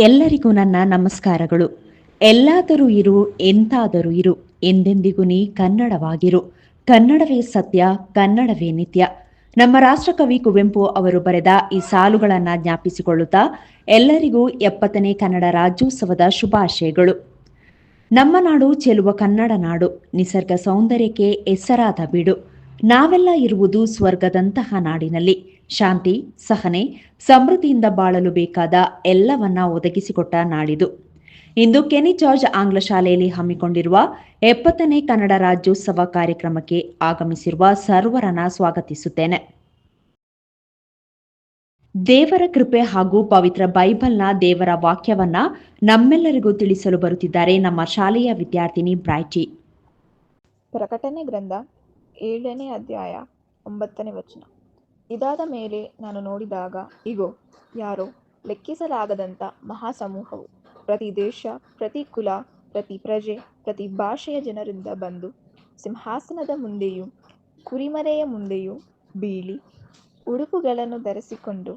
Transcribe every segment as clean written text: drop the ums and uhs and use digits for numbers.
ಎಲ್ಲರಿಗೂ ನನ್ನ ನಮಸ್ಕಾರಗಳು. ಎಲ್ಲಾದರೂ ಇರು, ಎಂತಾದರೂ ಇರು, ಎಂದೆಂದಿಗೂ ನೀ ಕನ್ನಡವಾಗಿರು. ಕನ್ನಡವೇ ಸತ್ಯ, ಕನ್ನಡವೇ ನಿತ್ಯ. ನಮ್ಮ ರಾಷ್ಟ್ರಕವಿ ಕುವೆಂಪು ಅವರು ಬರೆದ ಈ ಸಾಲುಗಳನ್ನು ಜ್ಞಾಪಿಸಿಕೊಳ್ಳುತ್ತಾ ಎಲ್ಲರಿಗೂ 70ನೇ ಕನ್ನಡ ರಾಜ್ಯೋತ್ಸವದ ಶುಭಾಶಯಗಳು. ನಮ್ಮ ನಾಡು ಚೆಲುವ ಕನ್ನಡ ನಾಡು, ನಿಸರ್ಗ ಸೌಂದರ್ಯಕ್ಕೆ ಹೆಸರಾದ ಬೀಡು. ನಾವೆಲ್ಲ ಇರುವುದು ಸ್ವರ್ಗದಂತಹ ನಾಡಿನಲ್ಲಿ. ಶಾಂತಿ, ಸಹನೆ, ಸಮೃದ್ಧಿಯಿಂದ ಬಾಳಲು ಬೇಕಾದ ಎಲ್ಲವನ್ನ ಒದಗಿಸಿಕೊಟ್ಟ ನಾಡಿದು. ಇಂದು ಕೆನಿ ಜಾರ್ಜ್ ಆಂಗ್ಲ ಶಾಲೆಯಲ್ಲಿ ಹಮ್ಮಿಕೊಂಡಿರುವ 70ನೇ ಕನ್ನಡ ರಾಜ್ಯೋತ್ಸವ ಕಾರ್ಯಕ್ರಮಕ್ಕೆ ಆಗಮಿಸಿರುವ ಸರ್ವರನ್ನ ಸ್ವಾಗತಿಸುತ್ತೇನೆ. ದೇವರ ಕೃಪೆ ಹಾಗೂ ಪವಿತ್ರ ಬೈಬಲ್ನ ದೇವರ ವಾಕ್ಯವನ್ನ ನಮ್ಮೆಲ್ಲರಿಗೂ ತಿಳಿಸಲು ಬರುತ್ತಿದ್ದಾರೆ ನಮ್ಮ ಶಾಲೆಯ ವಿದ್ಯಾರ್ಥಿನಿ ಬ್ರೈಟಿ. ಪ್ರಕಟಣೆ ಗ್ರಂಥ 7ನೇ ಅಧ್ಯಾಯ 9ನೇ ವಚನ. ಇದಾದ ಮೇಲೆ ನಾನು ನೋಡಿದಾಗ, ಇಗೋ, ಯಾರೋ ಲೆಕ್ಕಿಸಲಾಗದಂಥ ಮಹಾಸಮೂಹವು ಪ್ರತಿ ದೇಶ, ಪ್ರತಿ ಕುಲ, ಪ್ರತಿ ಪ್ರಜೆ, ಪ್ರತಿ ಭಾಷೆಯ ಜನರಿಂದ ಬಂದು ಸಿಂಹಾಸನದ ಮುಂದೆಯೂ ಕುರಿಮರೆಯ ಮುಂದೆಯೂ ಬೀಳಿ ಉಡುಪುಗಳನ್ನು ಧರಿಸಿಕೊಂಡು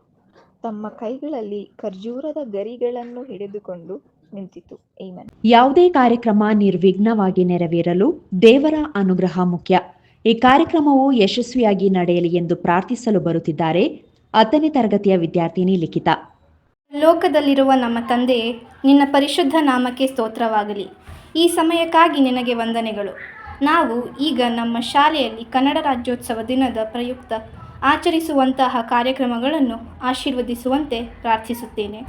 ತಮ್ಮ ಕೈಗಳಲ್ಲಿ ಖರ್ಜೂರದ ಗರಿಗಳನ್ನು ಹಿಡಿದುಕೊಂಡು ನಿಂತಿತು. ಆಮೆನ್. ಯಾವುದೇ ಕಾರ್ಯಕ್ರಮ ನಿರ್ವಿಘ್ನವಾಗಿ ನೆರವೇರಲು ದೇವರ ಅನುಗ್ರಹ ಮುಖ್ಯ. ಈ ಕಾರ್ಯಕ್ರಮವು ಯಶಸ್ವಿಯಾಗಿ ನಡೆಯಲಿ ಎಂದು ಪ್ರಾರ್ಥಿಸಲು ಬರುತ್ತಿದ್ದಾರೆ 10ನೇ ತರಗತಿಯ ವಿದ್ಯಾರ್ಥಿನಿ ಲಿಖಿತಾ. ಲೋಕದಲ್ಲಿರುವ ನಮ್ಮ ತಂದೆಯೇ, ನಿನ್ನ ಪರಿಶುದ್ಧ ನಾಮಕ್ಕೆ ಸ್ತೋತ್ರವಾಗಲಿ. ಈ ಸಮಯಕ್ಕಾಗಿ ನಿನಗೆ ವಂದನೆಗಳು. ನಾವು ಈಗ ನಮ್ಮ ಶಾಲೆಯಲ್ಲಿ ಕನ್ನಡ ರಾಜ್ಯೋತ್ಸವ ದಿನದ ಪ್ರಯುಕ್ತ ಆಚರಿಸುವಂತಹ ಕಾರ್ಯಕ್ರಮಗಳನ್ನು ಆಶೀರ್ವದಿಸುವಂತೆ ಪ್ರಾರ್ಥಿಸುತ್ತೇನೆ.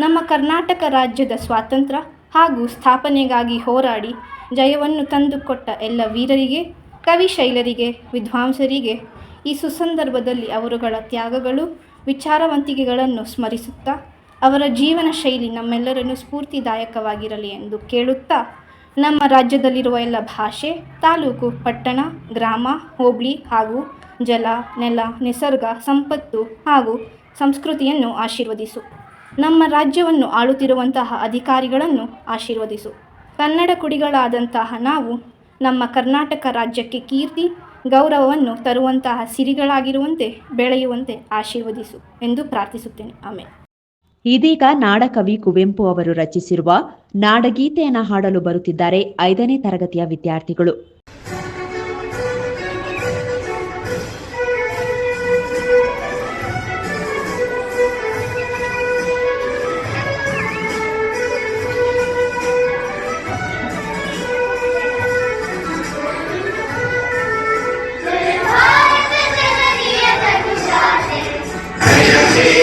ನಮ್ಮ ಕರ್ನಾಟಕ ರಾಜ್ಯದ ಸ್ವಾತಂತ್ರ್ಯ ಹಾಗೂ ಸ್ಥಾಪನೆಗಾಗಿ ಹೋರಾಡಿ ಜಯವನ್ನು ತಂದುಕೊಟ್ಟ ಎಲ್ಲ ವೀರರಿಗೆ, ಕವಿಶೈಲರಿಗೆ, ವಿದ್ವಾಂಸರಿಗೆ ಈ ಸುಸಂದರ್ಭದಲ್ಲಿ ಅವರುಗಳ ತ್ಯಾಗಗಳು, ವಿಚಾರವಂತಿಕೆಗಳನ್ನು ಸ್ಮರಿಸುತ್ತಾ ಅವರ ಜೀವನ ಶೈಲಿ ನಮ್ಮೆಲ್ಲರನ್ನು ಸ್ಫೂರ್ತಿದಾಯಕವಾಗಿರಲಿ ಎಂದು ಕೇಳುತ್ತಾ, ನಮ್ಮ ರಾಜ್ಯದಲ್ಲಿರುವ ಎಲ್ಲ ಭಾಷೆ, ತಾಲೂಕು, ಪಟ್ಟಣ, ಗ್ರಾಮ, ಹೋಬಳಿ ಹಾಗೂ ಜಲ, ನೆಲ, ನಿಸರ್ಗ, ಸಂಪತ್ತು ಹಾಗೂ ಸಂಸ್ಕೃತಿಯನ್ನು ಆಶೀರ್ವದಿಸು. ನಮ್ಮ ರಾಜ್ಯವನ್ನು ಆಳುತ್ತಿರುವಂತಹ ಅಧಿಕಾರಿಗಳನ್ನು ಆಶೀರ್ವದಿಸು. ಕನ್ನಡ ಕುಡಿಗಳಾದಂತಹ ನಾವು ನಮ್ಮ ಕರ್ನಾಟಕ ರಾಜ್ಯಕ್ಕೆ ಕೀರ್ತಿ, ಗೌರವವನ್ನು ತರುವಂತಹ ಸಿರಿಗಳಾಗಿರುವಂತೆ ಬೆಳೆಯುವಂತೆ ಆಶೀರ್ವದಿಸು ಎಂದು ಪ್ರಾರ್ಥಿಸುತ್ತೇನೆ. ಆಮೇಲೆ ಇದೀಗ ನಾಡಕವಿ ಕುವೆಂಪು ಅವರು ರಚಿಸಿರುವ ನಾಡಗೀತೆಯನ್ನು ಹಾಡಲು ಬರುತ್ತಿದ್ದಾರೆ 5ನೇ ತರಗತಿಯ ವಿದ್ಯಾರ್ಥಿಗಳು. ಜಯ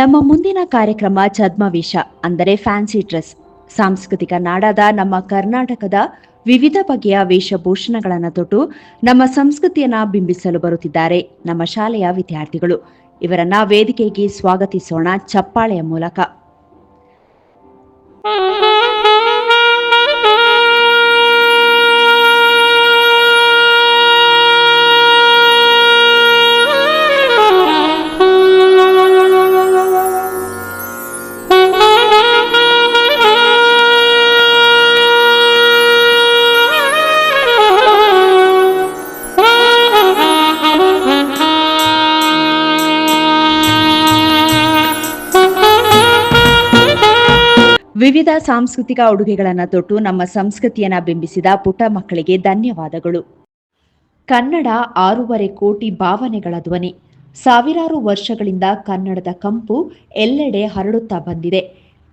ನಮ್ಮ ಮುಂದಿನ ಕಾರ್ಯಕ್ರಮ ಛದ್ಮವೇಷ ಅಂದರೆ ಫ್ಯಾನ್ಸಿ ಡ್ರೆಸ್. ಸಾಂಸ್ಕೃತಿಕ ನಾಡಾದ ನಮ್ಮ ಕರ್ನಾಟಕದ ವಿವಿಧ ಬಗೆಯ ವೇಷಭೂಷಣಗಳನ್ನು ತೊಟ್ಟು ನಮ್ಮ ಸಂಸ್ಕೃತಿಯನ್ನ ಬಿಂಬಿಸಲು ಬರುತ್ತಿದ್ದಾರೆ ನಮ್ಮ ಶಾಲೆಯ ವಿದ್ಯಾರ್ಥಿಗಳು. ಇವರನ್ನ ವೇದಿಕೆಗೆ ಸ್ವಾಗತಿಸೋಣ ಚಪ್ಪಾಳೆಯ ಮೂಲಕ. ವಿವಿಧ ಸಾಂಸ್ಕೃತಿಕ ಉಡುಗೆಗಳನ್ನು ತೊಟ್ಟು ನಮ್ಮ ಸಂಸ್ಕೃತಿಯನ್ನ ಬಿಂಬಿಸಿದ ಪುಟ್ಟ ಮಕ್ಕಳಿಗೆ ಧನ್ಯವಾದಗಳು. ಕನ್ನಡ 6.5 ಕೋಟಿ ಭಾವನೆಗಳ ಧ್ವನಿ. ಸಾವಿರಾರು ವರ್ಷಗಳಿಂದ ಕನ್ನಡದ ಕಂಪು ಎಲ್ಲೆಡೆ ಹರಡುತ್ತಾ ಬಂದಿದೆ.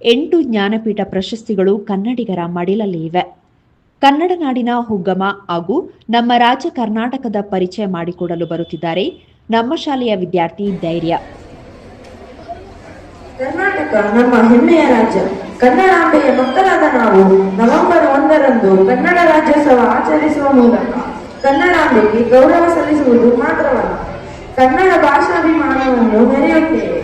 8 ಜ್ಞಾನಪೀಠ ಪ್ರಶಸ್ತಿಗಳು ಕನ್ನಡಿಗರ ಮಡಿಲಲ್ಲಿ ಇವೆ. ಕನ್ನಡ ನಾಡಿನ ಹುಗ್ಗಮ ಹಾಗೂ ನಮ್ಮ ರಾಜ್ಯ ಕರ್ನಾಟಕದ ಪರಿಚಯ ಮಾಡಿಕೊಡಲು ಬರುತ್ತಿದ್ದಾರೆ ನಮ್ಮ ಶಾಲೆಯ ವಿದ್ಯಾರ್ಥಿ ಧೈರ್ಯ. ಕರ್ನಾಟಕ ನಮ್ಮ ಹೆಮ್ಮೆಯ ರಾಜ್ಯ. ಕನ್ನಡಾಂಬೆಯ ಮಕ್ಕಳಾದ ನಾವು ನವೆಂಬರ್ 1ರಂದು ಕನ್ನಡ ರಾಜ್ಯೋತ್ಸವ ಆಚರಿಸುವ ಮೂಲಕ ಕನ್ನಡಾಂಬೆಗೆ ಗೌರವ ಸಲ್ಲಿಸುವುದು ಮಾತ್ರವಲ್ಲ, ಕನ್ನಡ ಭಾಷಾಭಿಮಾನವನ್ನು ಮೆರೆಯುತ್ತೇವೆ.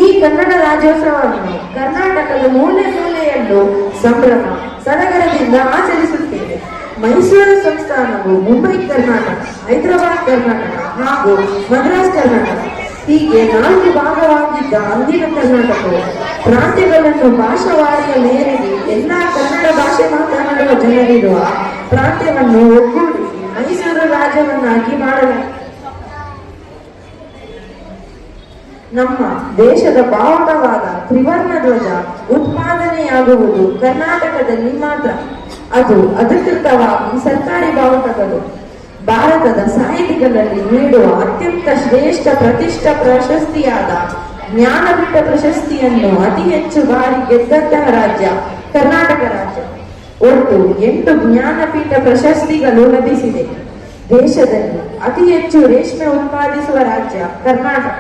ಈ ಕನ್ನಡ ರಾಜ್ಯೋತ್ಸವವನ್ನು ಕರ್ನಾಟಕದ ಮೂಲೆ ಮೂಲೆಯಲ್ಲೂ ಸಂಭ್ರಮ ಸಡಗರದಿಂದ ಆಚರಿಸುತ್ತೇವೆ. ಮೈಸೂರು ಸಂಸ್ಥಾನವು ಮುಂಬೈ ಕರ್ನಾಟಕ, ಹೈದರಾಬಾದ್ ಕರ್ನಾಟಕ ಹಾಗೂ ಮದ್ರಾಸ್ ಕರ್ನಾಟಕ ಹೀಗೆ 4 ಭಾಗವಾಗಿದ್ದ ಅಂದಿನ ಕರ್ನಾಟಕವು ಪ್ರಾಂತ್ಯಗಳನ್ನು ಭಾಷಾವಾರಿಯ ಮೇರೆಗೆ ಎಲ್ಲಾ ಕನ್ನಡ ಭಾಷೆ ಮಾತನಾಡುವ ಜನರಿರುವ ಪ್ರಾಂತ್ಯವನ್ನು ಒಗ್ಗೂಡಿಸಿ ಮೈಸೂರು ರಾಜ್ಯವನ್ನಾಗಿ ಮಾಡಲಾಯಿತು. ನಮ್ಮ ದೇಶದ ಬಾವುಟವಾದ ತ್ರಿವರ್ಣ ಧ್ವಜ ಉತ್ಪಾದನೆಯಾಗುವುದು ಕರ್ನಾಟಕದಲ್ಲಿ ಮಾತ್ರ. ಅದು ಅಧಿಕೃತವಾಗಿ ಸರ್ಕಾರಿ ಬಾವುಟಗಳು. ಭಾರತದ ಸಾಹಿತಿಗಳಲ್ಲಿ ನೀಡುವ ಅತ್ಯಂತ ಶ್ರೇಷ್ಠ ಪ್ರತಿಷ್ಠಾ ಪ್ರಶಸ್ತಿಯಾದ ಜ್ಞಾನಪೀಠ ಪ್ರಶಸ್ತಿಯನ್ನು ಅತಿ ಹೆಚ್ಚು ಬಾರಿ ಗೆದ್ದಂತಹ ರಾಜ್ಯ ಕರ್ನಾಟಕ ರಾಜ್ಯ. ಒಟ್ಟು 8 ಜ್ಞಾನಪೀಠ ಪ್ರಶಸ್ತಿಗಳು ಲಭಿಸಿದೆ. ದೇಶದಲ್ಲಿ ಅತಿ ಹೆಚ್ಚು ರೇಷ್ಮೆ ಉತ್ಪಾದಿಸುವ ರಾಜ್ಯ ಕರ್ನಾಟಕ.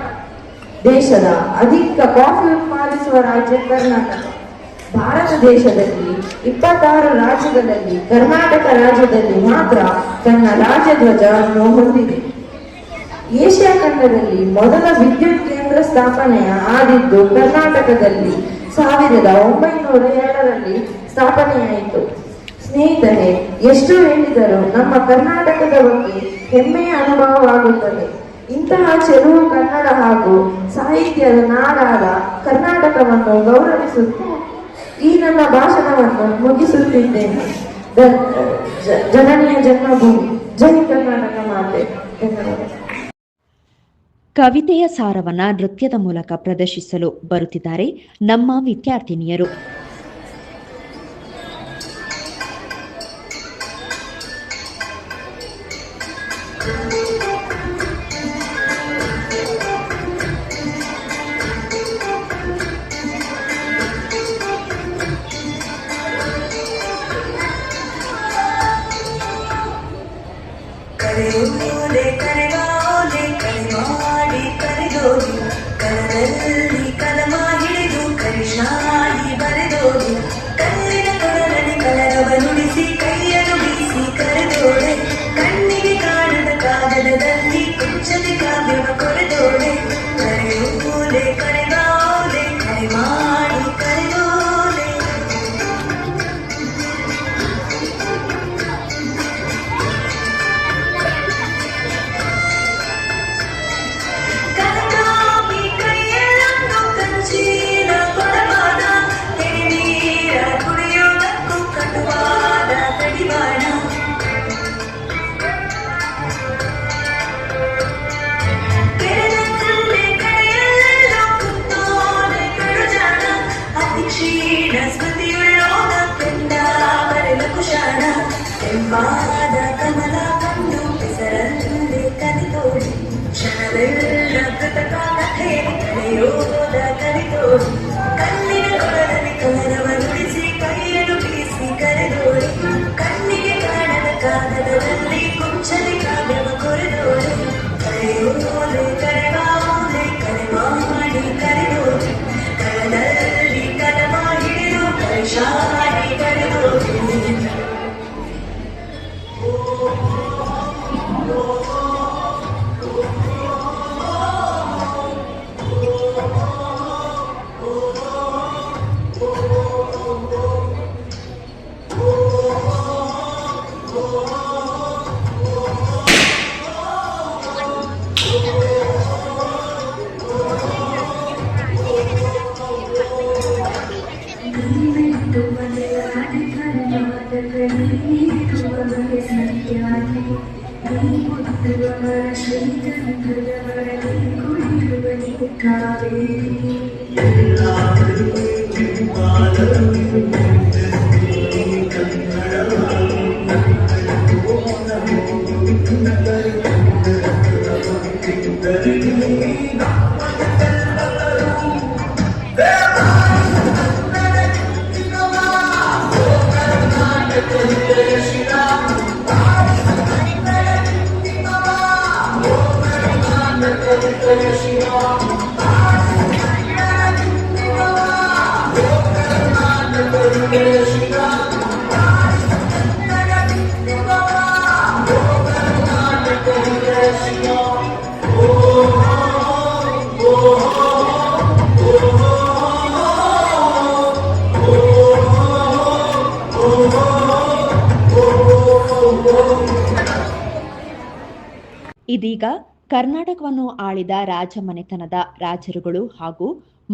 ದೇಶದ ಅಧಿಕ ಕಾಫಿ ಉತ್ಪಾದಿಸುವ ರಾಜ್ಯ ಕರ್ನಾಟಕ. ಭಾರತ ದೇಶದಲ್ಲಿ 26 ರಾಜ್ಯಗಳಲ್ಲಿ ಕರ್ನಾಟಕ ರಾಜ್ಯದಲ್ಲಿ ಮಾತ್ರ ತನ್ನ ರಾಜ್ಯಧ್ವಜವನ್ನು ಹೊಂದಿದೆ. ಏಷ್ಯಾ ಖಂಡದಲ್ಲಿ ಮೊದಲ ವಿದ್ಯುತ್ ಕೇಂದ್ರ ಸ್ಥಾಪನೆಯ ಆದಿದ್ದು ಕರ್ನಾಟಕದಲ್ಲಿ 1902ರಲ್ಲಿ ಸ್ಥಾಪನೆಯಾಯಿತು. ಸ್ನೇಹಿತರೆ, ಎಷ್ಟು ಹೇಳಿದರೂ ನಮ್ಮ ಕರ್ನಾಟಕದ ಬಗ್ಗೆ ಹೆಮ್ಮೆಯ ಅನುಭವವಾಗುತ್ತದೆ. ಇಂತಹ ಚೆಲುವು ಕನ್ನಡ ಹಾಗೂ ಸಾಹಿತ್ಯದ ನಾಡಾದ ಕರ್ನಾಟಕವನ್ನು ಗೌರವಿಸುತ್ತಾ ಈ ನನ್ನ ಭಾಷಣವನ್ನು ಮುಗಿಸುತ್ತಿದ್ದೇನೆ. ಜನನಿಯ ಜನ್ಮಭೂಮಿ, ಜೈ ಕರ್ನಾಟಕ ಮಾತೆ. ಧನ್ಯವಾದ. ಕವಿತೆಯ ಸಾರವನ್ನ ನೃತ್ಯದ ಮೂಲಕ ಪ್ರದರ್ಶಿಸಲು ಬರುತ್ತಿದ್ದಾರೆ ನಮ್ಮ ವಿದ್ಯಾರ್ಥಿನಿಯರು. ಕರೆಯೋಲೆ ಕರೆವಾಲೆ ಕರೆಮಾಡಿ ಕರೆಯೋಲೆ ಇದೀಗ ಕರ್ನಾಟಕವನ್ನು ಆಳಿದ ರಾಜಮನೆತನದ ರಾಜರುಗಳು ಹಾಗೂ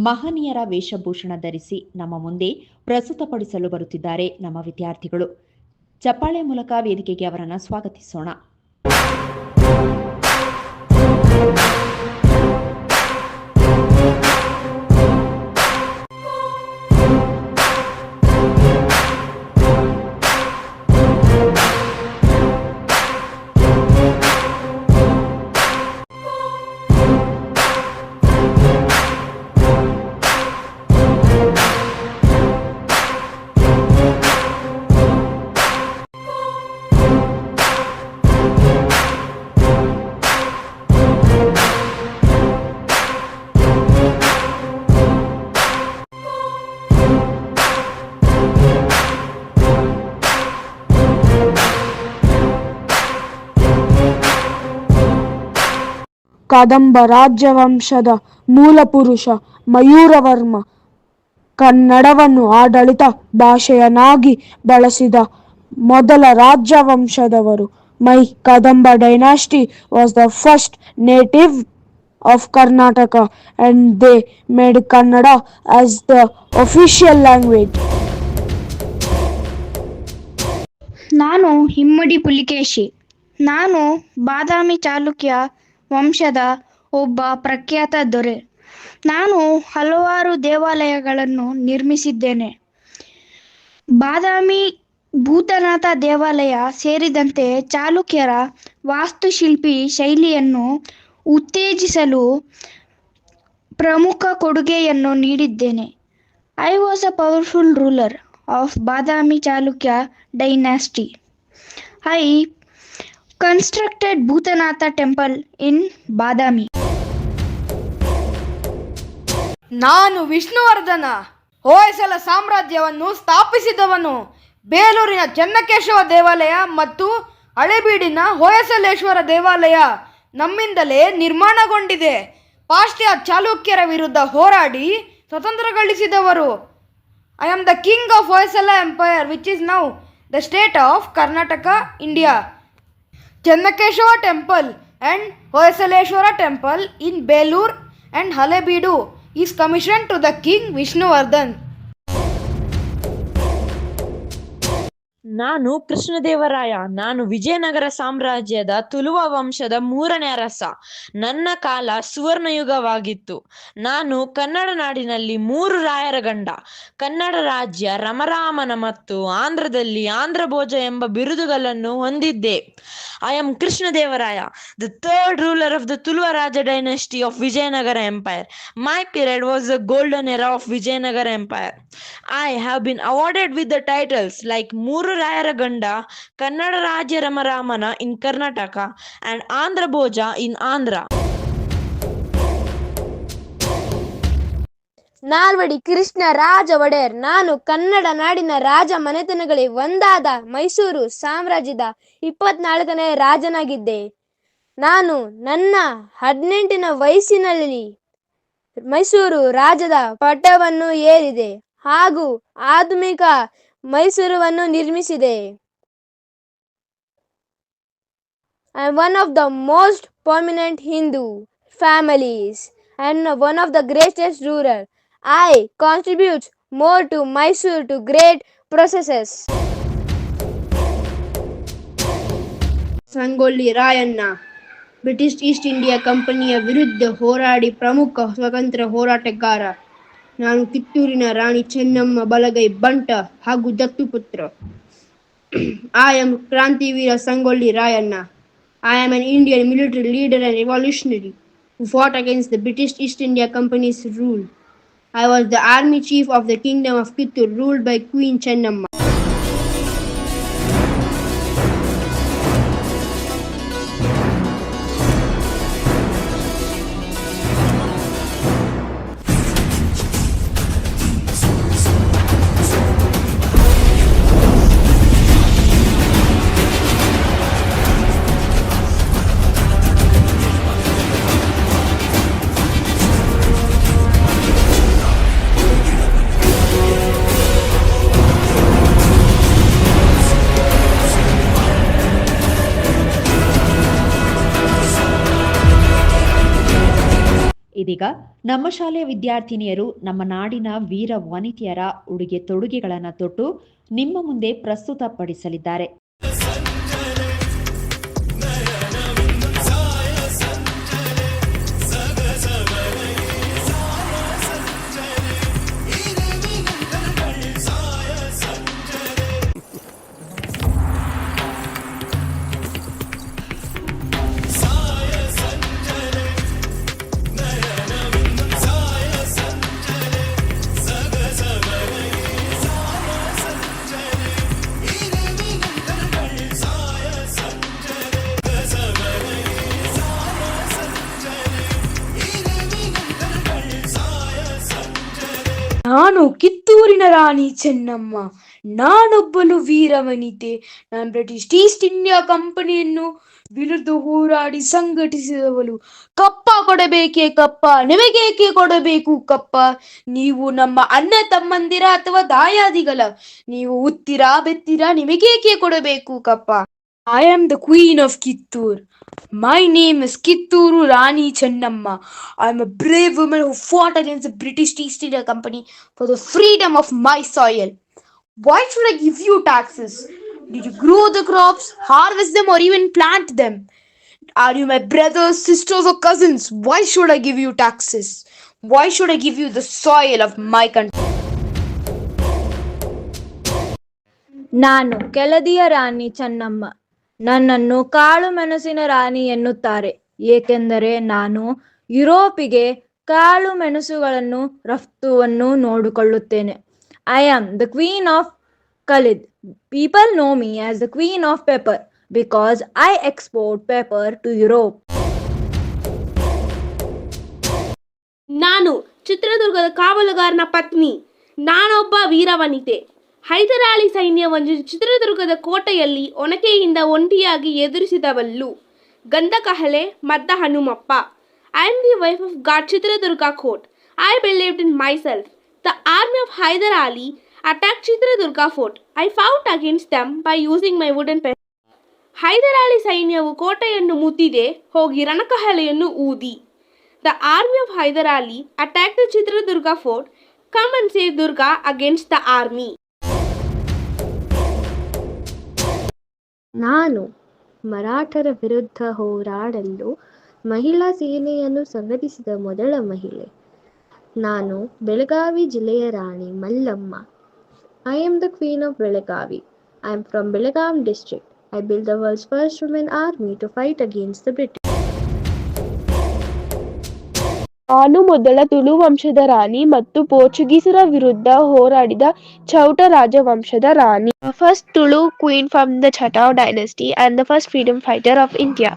ಮಹನೀಯರ ವೇಷಭೂಷಣ ಧರಿಸಿ ನಮ್ಮ ಮುಂದೆ ಪ್ರಸ್ತುತಪಡಿಸಲು ಬರುತ್ತಿದ್ದಾರೆ ನಮ್ಮ ವಿದ್ಯಾರ್ಥಿಗಳು. ಚಪ್ಪಾಳೆ ಮೂಲಕ ವೇದಿಕೆಗೆ ಅವರನ್ನು ಸ್ವಾಗತಿಸೋಣ. ಕದಂಬ ರಾಜ್ಯವಂಶದ ಮೂಲಪುರುಷ ಮಯೂರವರ್ಮ ಕನ್ನಡವನ್ನು ಆಡಳಿತ ಭಾಷೆಯನ್ನಾಗಿ ಬಳಸಿದ ಮೊದಲ ರಾಜವಂಶದವರು. My Kadamba dynasty was the first native of Karnataka and they made Kannada as the official language. ನಾನು ಹಿಮ್ಮಡಿ ಪುಲಿಕೇಶಿ. ನಾನು ಬಾದಾಮಿ ಚಾಲುಕ್ಯ ವಂಶದ ಒಬ್ಬ ಪ್ರಖ್ಯಾತ ದೊರೆ. ನಾನು ಹಲವಾರು ದೇವಾಲಯಗಳನ್ನು ನಿರ್ಮಿಸಿದ್ದೇನೆ. ಬಾದಾಮಿ ಭೂತನಾಥ ದೇವಾಲಯ ಸೇರಿದಂತೆ ಚಾಲುಕ್ಯರ ವಾಸ್ತುಶಿಲ್ಪಿ ಶೈಲಿಯನ್ನು ಉತ್ತೇಜಿಸಲು ಪ್ರಮುಖ ಕೊಡುಗೆಯನ್ನು ನೀಡಿದ್ದೇನೆ. I was a powerful ruler of Badami Chalukya dynasty. I constructed Bhutanatha temple in Badami. ನಾನು ವಿಷ್ಣುವರ್ಧನ, ಹೊಯ್ಸಳ ಸಾಮ್ರಾಜ್ಯವನ್ನು ಸ್ಥಾಪಿಸಿದವನು. ಬೇಲೂರಿನ ಚೆನ್ನಕೇಶವ ದೇವಾಲಯ ಮತ್ತು ಹಳೆಬೀಡಿನ ಹೊಯ್ಸಳೇಶ್ವರ ದೇವಾಲಯ ನಮ್ಮಿಂದಲೇ ನಿರ್ಮಾಣಗೊಂಡಿದೆ. ಪಾಶ್ಚಾತ್ಯ ಚಾಲುಕ್ಯರ ವಿರುದ್ಧ ಹೋರಾಡಿ ಸ್ವತಂತ್ರ ಗಳಿಸಿದವರು. I am the king of Hoysala empire which is now the state of Karnataka, India. Chennakeshava temple and Hoysaleshwara temple in Belur and Halebeedu is commissioned to the King Vishnuvardhan. ನಾನು ಕೃಷ್ಣದೇವರಾಯ. ನಾನು ವಿಜಯನಗರ ಸಾಮ್ರಾಜ್ಯದ ತುಳುವ ವಂಶದ 3ನೇ ಅರಸ. ನನ್ನ ಕಾಲ ಸುವರ್ಣಯುಗವಾಗಿತ್ತು. ನಾನು ಕನ್ನಡ ನಾಡಿನಲ್ಲಿ 3 ರಾಯರ ಗಂಡ. ಕನ್ನಡ ರಾಜ್ಯ ರಮರಾಮನ ಮತ್ತು ಆಂಧ್ರದಲ್ಲಿ ಆಂಧ್ರಭೋಜ ಎಂಬ ಬಿರುದುಗಳನ್ನು ಹೊಂದಿದ್ದೆ. I am Krishnadevaraya, the third ruler of the Tuluva Raja dynasty of Vijayanagara Empire. My period was the golden era of Vijayanagara Empire. I have been awarded with the titles like Muru Rayara Ganda, Kannada Rajya Ramaramana in Karnataka and Andhra Bhoja in Andhra. Nalvadi Krishna Raja Wadiyar. ನಾನು ಕನ್ನಡ ನಾಡಿನ ರಾಜ ಮನೆತನಗಳಿಗೆ ಒಂದಾದ ಮೈಸೂರು ಸಾಮ್ರಾಜ್ಯದ 24ನೇ ರಾಜನಾಗಿದ್ದೆ. ನಾನು ನನ್ನ 18ನ ವಯಸ್ಸಿನಲ್ಲಿ ಮೈಸೂರು ರಾಜದ ಪಟ್ಟವನ್ನು ಏರಿದೆ ಹಾಗೂ ಆಧುನಿಕ ಮೈಸೂರನ್ನು ನಿರ್ಮಿಸಿದೆ. I am one of the most prominent Hindu families and one of the greatest ruler. I contribute more to Mysore to great processes. Sangolli Rayanna. British East India ಕಂಪನಿಯ ವಿರುದ್ಧ ಹೋರಾಡಿ ಪ್ರಮುಖ ಸ್ವತಂತ್ರ ಹೋರಾಟಗಾರ. ನಾನು ಕಿತ್ತೂರಿನ ರಾಣಿ ಚೆನ್ನಮ್ಮ ಬಲಗೈ ಬಂಟ ಹಾಗೂ ದತ್ತುಪುತ್ರ. I am Krantiveera Sangolli Rayanna. I am an Indian military leader and revolutionary who fought against the British East India Company's rule. I was the army chief of the kingdom of Kittur ruled by Queen Chennamma. ಇದೀಗ ನಮ್ಮ ಶಾಲೆಯ ವಿದ್ಯಾರ್ಥಿನಿಯರು ನಮ್ಮ ನಾಡಿನ ವೀರ ವನಿತೆಯರ ಉಡುಗೆ ತೊಡುಗೆಗಳನ್ನು ತೊಟ್ಟು ನಿಮ್ಮ ಮುಂದೆ ಪ್ರಸ್ತುತಪಡಿಸಲಿದ್ದಾರೆ. ನಾನು ಕಿತ್ತೂರಿನ ರಾಣಿ ಚೆನ್ನಮ್ಮ. ನಾನೊಬ್ಬಳು ವೀರವನಿತೆ. ನಾನು ಬ್ರಿಟಿಷ್ ಈಸ್ಟ್ ಇಂಡಿಯಾ ಕಂಪನಿಯನ್ನು ವಿರುದ್ಧ ಹೋರಾಡಿ ಸಂಘಟಿಸಿದವಳು. ಕಪ್ಪ ಕೊಡಬೇಕೇ ಕಪ್ಪ, ನಿಮಗೇಕೆ ಕೊಡಬೇಕು ಕಪ್ಪ? ನೀವು ನಮ್ಮ ಅಣ್ಣ ತಮ್ಮಂದಿರ ಅಥವಾ ದಾಯಾದಿಗಳ? ನೀವು ಉತ್ತಿರಾ ಬೆತ್ತಿರಾ, ನಿಮಗೇಕೆ ಕೊಡಬೇಕು ಕಪ್ಪ? I am the queen of Kittur. My name is Kitturu Rani Chennamma. I am a brave woman who fought against the British East India Company for the freedom of my soil. Why should I give you taxes? Did you grow the crops, harvest them, or even plant them? Are you my brothers, sisters, or cousins? Why should I give you taxes? Why should I give you the soil of my country? ನಾನು ಕೆಳದಿಯ ರಾಣಿ ಚೆನ್ನಮ್ಮ. ನನ್ನನ್ನು ಕಾಳು ಮೆಣಸಿನ ರಾಣಿ ಎನ್ನುತ್ತಾರೆ, ಏಕೆಂದರೆ ನಾನು ಯುರೋಪಿಗೆ ಕಾಳು ಮೆಣಸುಗಳನ್ನು ರಫ್ತುವನ್ನು ನೋಡಿಕೊಳ್ಳುತ್ತೇನೆ. I am the queen of Keladi. People know me as the queen of pepper because I export pepper to Europe. ನಾನು ಚಿತ್ರದುರ್ಗದ ಕಾವಲುಗಾರನ ಪತ್ನಿ. ನಾನೊಬ್ಬ ವೀರವನಿತೆ. ಹೈದರಾಲಿ ಸೈನ್ಯವನ್ನು ಚಿತ್ರದುರ್ಗದ ಕೋಟೆಯಲ್ಲಿ ಒನಕೆಯಿಂದ ಒಂಟಿಯಾಗಿ ಎದುರಿಸಿದವಳು ಗಂಧಕಹಳೆ Madda Hanumappa. I am the wife of guard Chitradurga ಕೋಟ್. I believed in myself. The army of Hyder Ali attack Chitradurga fort. I fought against them by using my wooden pen. Hyder Ali ಸೈನ್ಯವು ಕೋಟೆಯನ್ನು ಮುತ್ತಿದೆ, ಹೋಗಿ ರಣಕಹಳೆಯನ್ನು ಊದಿ. The army of Hyder Ali attack the Chitradurga fort. Come and save Durga against the army. ನಾನು ಮರಾಠರ ವಿರುದ್ಧ ಹೋರಾಡಲು ಮಹಿಳಾ ಸೇನೆಯನ್ನು ಸಂಘಟಿಸಿದ ಮೊದಲ ಮಹಿಳೆ. ನಾನು ಬೆಳಗಾವಿ ಜಿಲ್ಲೆಯ Rani Mallamma. I am the queen of Belagavi. I am from Belgaum district. I build the world's first women army to fight against the British. ನಾನು ಮೊದಲ ತುಳು ವಂಶದ ರಾಣಿ ಮತ್ತು ಪೋರ್ಚುಗೀಸರ ವಿರುದ್ಧ ಹೋರಾಡಿದ ಚೌಟ ರಾಜವಂಶದ ರಾಣಿ. First Tulu queen from the Chatau dynasty and the first freedom fighter of India.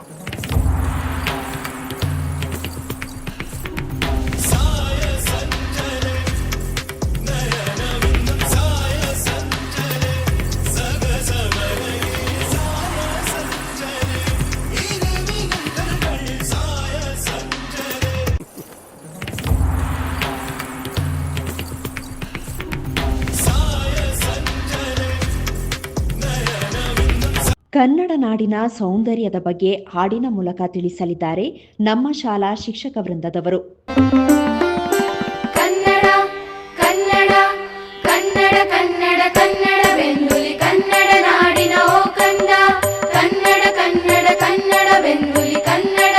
Kannada ನಾಡಿನ ಸೌಂದರ್ಯದ ಬಗ್ಗೆ ಹಾಡಿನ ಮೂಲಕ ತಿಳಿಸಲಿದ್ದಾರೆ ನಮ್ಮ ಶಾಲಾ ಶಿಕ್ಷಕ ವೃಂದದವರು. ಕನ್ನಡ ಕನ್ನಡ ಕನ್ನಡ ಕನ್ನಡ ಕನ್ನಡ ಬೆನ್ನುಲಿ ಕನ್ನಡ ನಾಡಿನ ಓ ಕಂದ. ಕನ್ನಡ ಕನ್ನಡ ಕನ್ನಡ ಬೆನ್ನುಲಿ ಕನ್ನಡ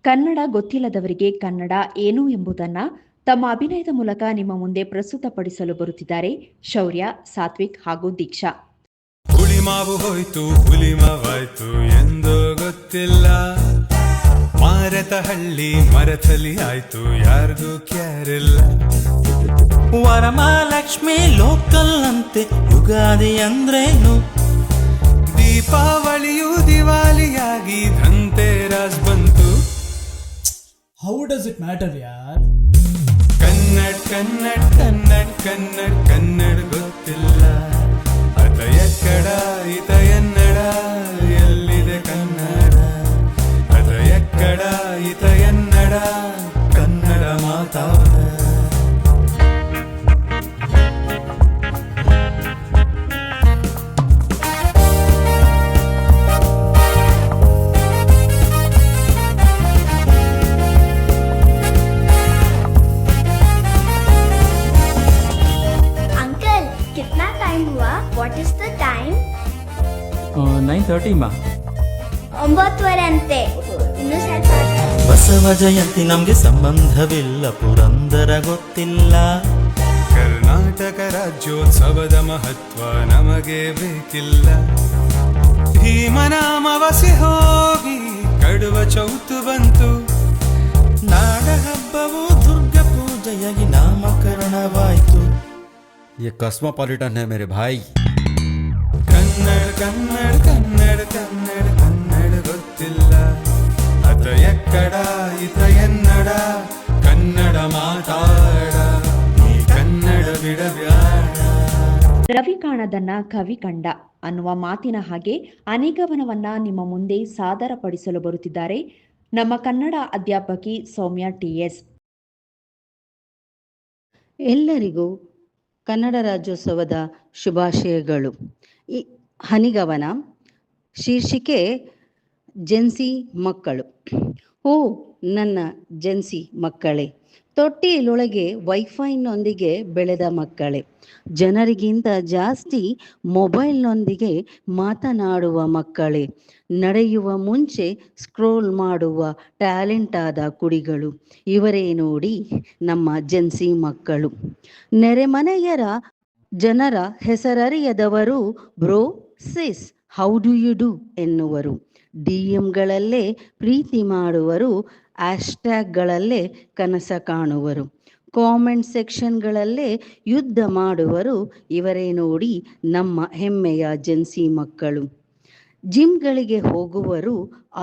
ಕನ್ನಡ ಗೊತ್ತಿಲ್ಲದವರಿಗೆ ಕನ್ನಡ ಏನು ಎಂಬುದನ್ನು ತಮ್ಮ ಅಭಿನಯದ ಮೂಲಕ ನಿಮ್ಮ ಮುಂದೆ ಪ್ರಸ್ತುತಪಡಿಸಲು ಬರುತ್ತಿದ್ದಾರೆ ಶೌರ್ಯ, ಸಾತ್ವಿಕ್ ಹಾಗೂ ದೀಕ್ಷಾ. ಹುಳಿ ಮಾವು ಹೋಯ್ತು ಹುಲಿ ಮಾವಾಯ್ತು ಎಂದೋ ಗೊತ್ತಿಲ್ಲ, ಮಾರತ ಹಳ್ಳಿ ಮರತಲಿ ಆಯ್ತು ಯಾರಿಗೂ ಕ್ಯಾರಿಲ್ಲ. ವರಮಹಾಲಕ್ಷ್ಮಿ ಲೋಕಲ್ ಅಂತೆ, ಯುಗಾದಿ ಅಂದ್ರೇನು, ದೀಪಾವಳಿಯು ದಿವಾಲಿಯಾಗಿ ಧನ್ತೆರಸ್ ಬಂತು. ಹೌ ಡಸ್ ಇಟ್ ಮ್ಯಾಟರ್ ಯಾರ್? ಕನ್ನಡ ಕನ್ನಡ ಕನ್ನಡ ಕನ್ನಡ ಕನ್ನಡ ಗೊತ್ತಿಲ್ಲ, ಅತ ಎಕ್ಕಡ ಇತ ಎನ್ನಡ, ಎಲ್ಲಿದೆ ಕನ್ನಡ, ಅತ ಎಕ್ಕಡ ಇತ ಎನ್ನಡ, ಕನ್ನಡ ಮಾತಾಡ. What is the time? 9:30 ಮಾ. 9:30 ಅಂತೆ. ಇನ್ನು ಸ್ವಲ್ಪ. ಬಸವ ಜಯಂತಿ ನಮ್ಗೆ ಸಂಬಂಧವಿಲ್ಲ, ಪುರಂದರ ಗೊತ್ತಿಲ್ಲ. ಕರ್ನಾಟಕ ರಾಜ್ಯೋತ್ಸವದ ಮಹತ್ವ ನಮಗೆ ಬೇಕಿಲ್ಲ. ಭೀಮನ ಅಮಾವಾಸ್ಯೆ ಹೋಗಿ ಕಡುವ ಚೌತು ಬಂತು, ನಾಡ ಹಬ್ಬವು ದುರ್ಗ ಪೂಜೆಯಾಗಿ ನಾಮಕರಣವಾಯ್ತು. ये कॉस्मोपॉलिटन है मेरे भाई. ಕನ್ನಡ ಕನ್ನಡ ಕನ್ನಡ ಕನ್ನಡ ಕನ್ನಡ ಗೊತ್ತಿಲ್ಲ, ಅತ ಎಕ್ಕಡ ಇತ ಎನ್ನಡ, ಕನ್ನಡ ಮಾತಾಡ, ಈ ಕನ್ನಡ ಬಿಡಬ್ಯಾಡ. ರವಿ ಕಾಣದನ್ನ ಕವಿ ಕಂಡ ಅನ್ನುವ ಮಾತಿನ ಹಾಗೆ ಅನೇಕವನವನ್ನ ನಿಮ್ಮ ಮುಂದೆ ಸಾದರಪಡಿಸಲು ಬರುತ್ತಿದ್ದಾರೆ ನಮ್ಮ ಕನ್ನಡ ಅಧ್ಯಾಪಕಿ ಸೌಮ್ಯ ಟಿ.ಎಸ್. ಎಲ್ಲರಿಗೂ ಕನ್ನಡ ರಾಜ್ಯೋತ್ಸವದ ಶುಭಾಶಯಗಳು. ಈ ಹನಿಗವನ ಶೀರ್ಷಿಕೆ ಜೆನ್ಸಿ ಮಕ್ಕಳು. ಓ ನನ್ನ ಜೆನ್ಸಿ ಮಕ್ಕಳೇ, ತೊಟ್ಟಿಲೊಳಗೆ ವೈಫೈನೊಂದಿಗೆ ಬೆಳೆದ ಮಕ್ಕಳೇ, ಜನರಿಗಿಂತ ಜಾಸ್ತಿ ಮೊಬೈಲ್ನೊಂದಿಗೆ ಮಾತನಾಡುವ ಮಕ್ಕಳೇ, ನಡೆಯುವ ಮುಂಚೆ ಸ್ಕ್ರೋಲ್ ಮಾಡುವ ಟ್ಯಾಲೆಂಟ್ ಆದ ಕುಡಿಗಳು, ಇವರೇ ನೋಡಿ ನಮ್ಮ ಜೆನ್ಸಿ ಮಕ್ಕಳು. ನೆರೆಮನೆಯರ ಜನರ ಹೆಸರರಿಯದವರು bro sis how do you do ಎನ್ನುವರು, ಡಿಎಂಗಳಲ್ಲೇ ಪ್ರೀತಿ ಮಾಡುವರು, ಹ್ಯಾಶ್ಟ್ಯಾಗ್ಗಳಲ್ಲೇ ಕನಸ ಕಾಣುವರು, ಕಾಮೆಂಟ್ ಸೆಕ್ಷನ್ಗಳಲ್ಲೇ ಯುದ್ಧ ಮಾಡುವರು, ಇವರೇ ನೋಡಿ ನಮ್ಮ ಹೆಮ್ಮೆಯ ಜೆನ್ಸಿ ಮಕ್ಕಳು. ಜಿಮ್ಗಳಿಗೆ ಹೋಗುವರು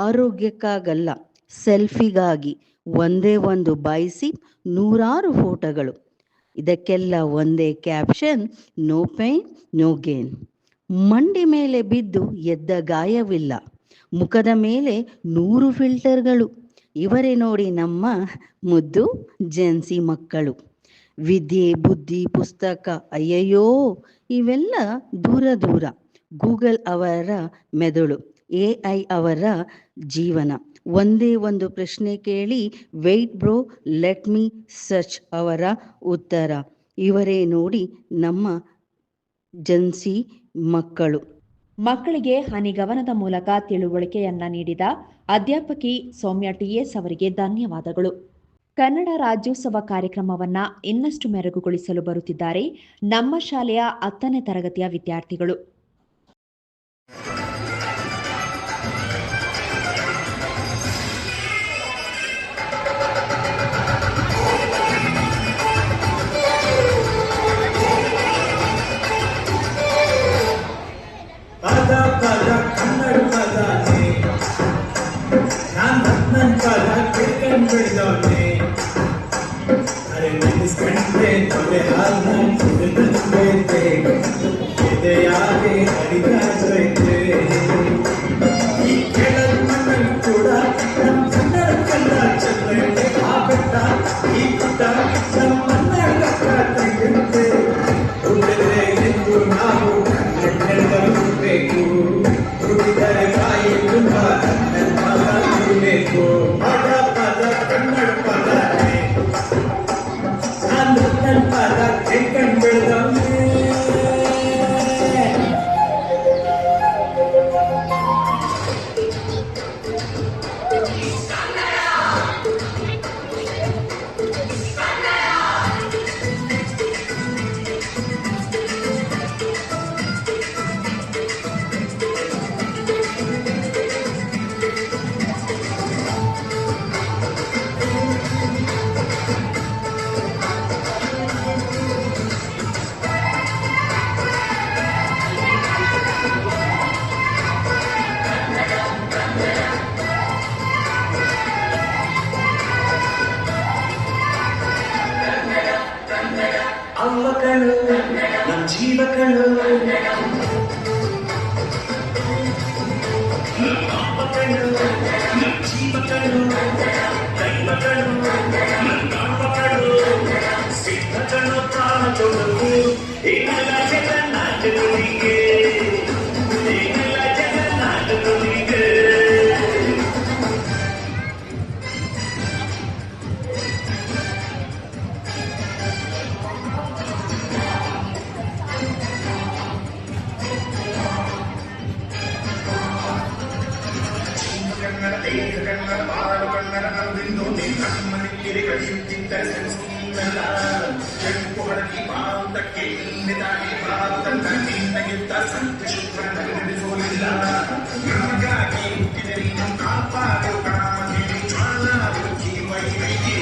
ಆರೋಗ್ಯಕ್ಕಾಗಲ್ಲ, ಸೆಲ್ಫಿಗಾಗಿ, ಒಂದೇ ಒಂದು ಬೈಸಿಪ್, 100 ಫೋಟೋಗಳು, ಇದಕ್ಕೆಲ್ಲ ಒಂದೇ caption, no pain no gain. ಮಂಡಿ ಮೇಲೆ ಬಿದ್ದು ಎದ್ದ ಗಾಯವಿಲ್ಲ, ಮುಖದ ಮೇಲೆ 100 ಫಿಲ್ಟರ್ಗಳು, ಇವರೇ ನೋಡಿ ನಮ್ಮ ಮುದ್ದು ಜೆನ್ಸಿ ಮಕ್ಕಳು. ವಿದ್ಯೆ ಬುದ್ಧಿ ಪುಸ್ತಕ ಅಯ್ಯಯ್ಯೋ ಇವೆಲ್ಲ ದೂರ ದೂರ, ಗೂಗಲ್ ಅವರ ಮೆದುಳು, AI ಅವರ ಜೀವನ. ಒಂದೇ ಒಂದು ಪ್ರಶ್ನೆ ಕೇಳಿ, wait bro let me search ಅವರ ಉತ್ತರ, ಇವರೇ ನೋಡಿ ನಮ್ಮ ಜೆನ್ಸಿ ಮಕ್ಕಳು. ಮಕ್ಕಳಿಗೆ ಹನಿಗವನದ ಮೂಲಕ ತಿಳುವಳಿಕೆಯನ್ನ ನೀಡಿದ ಅಧ್ಯಾಪಕಿ ಸೌಮ್ಯ ಟಿ.ಎಸ್. ಅವರಿಗೆ ಧನ್ಯವಾದಗಳು. ಕನ್ನಡ ರಾಜ್ಯೋತ್ಸವ ಕಾರ್ಯಕ್ರಮವನ್ನ ಇನ್ನಷ್ಟು ಮೆರುಗುಗೊಳಿಸಲು ಬರುತ್ತಿದ್ದಾರೆ ನಮ್ಮ ಶಾಲೆಯ 10ನೇ ತರಗತಿಯ ವಿದ್ಯಾರ್ಥಿಗಳು. ಕನ್ನಡ ಪದಾನೆ ನಾನು ನನ್ನ ಪದ ಕೇಳ್ಕೊಂಡು ಬಿಡ್ದವನೆ, ಅರೆ ನೆನೆಸ್ಕೊಂಡ್ರೆ ತೊಲೆ ಹಾಲು ನೆನೆಸ್ಬೇಕು, ಎದೆಯಾಗೆ ಹರಿದಾಡ್ತೈತೆ. ಈ ಕೆಳದ ಮಣ್ಣಲ್ಲಿ ಕೂಡ ನಮ್ಮ ಕನ್ನಡ ಕನ್ನಡ ಚಂದ್ರತೆ ಆ ಬೆಟ್ಟ ಈ ಪುಟ್ಟ ನಮ್ಮ ಕನ್ನಡ ತೆಗೆಯುತ್ತೆ. ಹುಟ್ಟಿದ್ರೆ ಎಂದು ನಾವು ಕನ್ನಡಬೇಕು, ಹುಟ್ಟಿದರೆ ಕಾಯಿ ತುಂಬ ಕನ್ನಡಬೇಕು. ಪದ ಪದ ಕನ್ನಡ ಪದನೇ ನಾನು ನನ್ನ ಪದ ಕೇಳ್ಕೊಂಡು ಬೆಳೆದವನೇ. ಜೀವಗಳು ಜೀವಗಳು ದೈವಗಳು ನಾಮಗಳು ಸಿದ್ಧಗಳು ಪ್ರಾಣ ತೊಡಗು ಏನೆಲ್ಲ ಜಗನ್ನಾಟಗಳಿಗೆ ಏನೆಲ್ಲ ಜಗನ್ನಾಟಗಳಿಗೆ ಕನ್ನಡ ದೇಹ ಕನ್ನಡ ಬಾಳು ಕನ್ನಡ ನಮ್ಮಿಂದು ನಿಮ್ಮನಿಗೆ ಕಲಿಯುತ್ತಿದ್ದರೆ ಸಂಸ್ಕೃತಿಯಲ್ಲ ಕೆಂಪು ಹಳದಿ ಭಾರತಕ್ಕೆ ಇಂದಿದಾಗಿ ಭಾರತ ನಿನ್ನಗಿದ್ದ ಸಂತೆ ಶುಕ್ರ ನಡೆಸೋಲಿಲ್ಲ ನಮಗಾಗಿ ಹುಟ್ಟಿದ ನೀನು ಕಾಪಾಡು ಕಾಮದೇವಿ ಜ್ವಾಲಾರು ಜೀವೈವಿಗೆ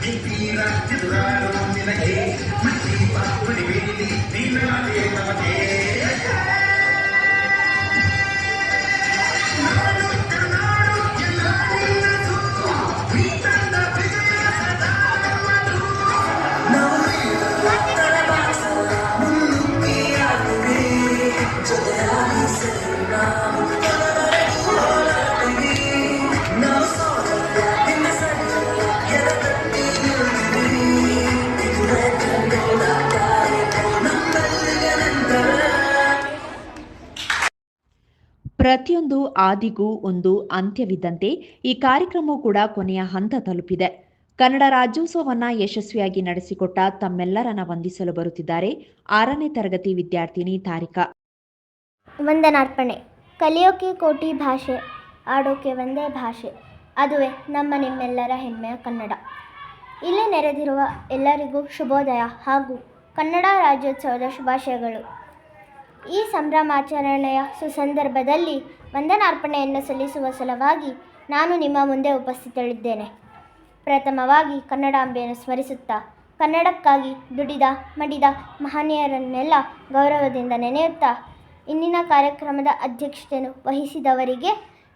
ಹಿಪ್ಪೀರ ಎದುರಾರು ನಿನಗೆ ಮಟ್ಟಿ ಪಾಪಡಿ ಬೇಲಿ ನೀನಾದೇ ನಮಗೆ ಪ್ರತಿಯೊಂದು ಆದಿಗೂ ಒಂದು ಅಂತ್ಯವಿದ್ದಂತೆ ಈ ಕಾರ್ಯಕ್ರಮವು ಕೂಡ ಕೊನೆಯ ಹಂತ ತಲುಪಿದೆ. ಕನ್ನಡ ರಾಜ್ಯೋತ್ಸವವನ್ನ ಯಶಸ್ವಿಯಾಗಿ ನಡೆಸಿಕೊಟ್ಟ ತಮ್ಮೆಲ್ಲರನ್ನ ವಂದಿಸಲು ಬರುತ್ತಿದ್ದಾರೆ 6ನೇ ತರಗತಿ ವಿದ್ಯಾರ್ಥಿನಿ ತಾರಿಕಾ. ವಂದನಾರ್ಪಣೆ. ಕಲಿಯೋಕೆ ಕೋಟಿ ಭಾಷೆ, ಆಡೋಕೆ ಒಂದೇ ಭಾಷೆ, ಅದುವೇ ನಮ್ಮ ನಿಮ್ಮೆಲ್ಲರ ಹೆಮ್ಮೆಯ ಕನ್ನಡ. ಇಲ್ಲಿ ನೆರೆದಿರುವ ಎಲ್ಲರಿಗೂ ಶುಭೋದಯ ಹಾಗೂ ಕನ್ನಡ ರಾಜ್ಯೋತ್ಸವದ ಶುಭಾಶಯಗಳು. ಈ ಸಂಭ್ರಮಾಚರಣೆಯ ಸುಸಂದರ್ಭದಲ್ಲಿ ವಂದನಾರ್ಪಣೆಯನ್ನು ಸಲ್ಲಿಸುವ ಸಲುವಾಗಿ ನಾನು ನಿಮ್ಮ ಮುಂದೆ ಉಪಸ್ಥಿತಳಿದ್ದೇನೆ. ಪ್ರಥಮವಾಗಿ ಕನ್ನಡಾಂಬೆಯನ್ನು ಸ್ಮರಿಸುತ್ತಾ ಕನ್ನಡಕ್ಕಾಗಿ ದುಡಿದ ಮಡಿದ ಮಹನೀಯರನ್ನೆಲ್ಲ ಗೌರವದಿಂದ ನೆನೆಯುತ್ತಾ ಇಂದಿನ ಕಾರ್ಯಕ್ರಮದ ಅಧ್ಯಕ್ಷತೆಯನ್ನು ವಹಿಸಿದವರಿಗೆ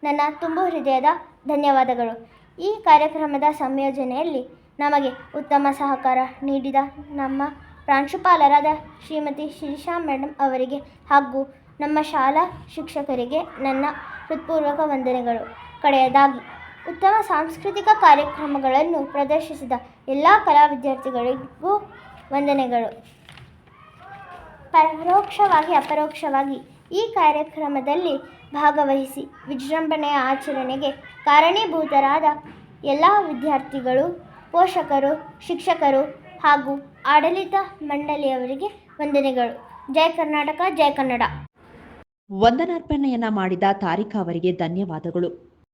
ನನ್ನ ತುಂಬು ಹೃದಯದ ಧನ್ಯವಾದಗಳು. ಈ ಕಾರ್ಯಕ್ರಮದ ಸಂಯೋಜನೆಯಲ್ಲಿ ನಮಗೆ ಉತ್ತಮ ಸಹಕಾರ ನೀಡಿದ ನಮ್ಮ ಪ್ರಾಂಶುಪಾಲರಾದ ಶ್ರೀಮತಿ ಶಿರೀಷಾ ಮೇಡಮ್ ಅವರಿಗೆ ಹಾಗೂ ನಮ್ಮ ಶಾಲಾ ಶಿಕ್ಷಕರಿಗೆ ನನ್ನ ಹೃತ್ಪೂರ್ವಕ ವಂದನೆಗಳು. ಕಡೆಯದಾಗಿ ಉತ್ತಮ ಸಾಂಸ್ಕೃತಿಕ ಕಾರ್ಯಕ್ರಮಗಳನ್ನು ಪ್ರದರ್ಶಿಸಿದ ಎಲ್ಲ ಕಲಾ ವಿದ್ಯಾರ್ಥಿಗಳಿಗೂ ವಂದನೆಗಳು. ಪರೋಕ್ಷವಾಗಿ ಅಪರೋಕ್ಷವಾಗಿ ಈ ಕಾರ್ಯಕ್ರಮದಲ್ಲಿ ಭಾಗವಹಿಸಿ ವಿಜೃಂಭಣೆಯ ಆಚರಣೆಗೆ ಕಾರಣೀಭೂತರಾದ ಎಲ್ಲ ವಿದ್ಯಾರ್ಥಿಗಳು, ಪೋಷಕರು, ಶಿಕ್ಷಕರು ಹಾಗೂ ಆಡಳಿತ ಮಂಡಳಿಯವರಿಗೆ ವಂದನೆಗಳು. ಜೈ ಕರ್ನಾಟಕ, ಜೈ ಕನ್ನಡ. ವಂದನಾರ್ಪಣೆಯನ್ನ ಮಾಡಿದ ತಾರಿಕಾ ಅವರಿಗೆ ಧನ್ಯವಾದಗಳು.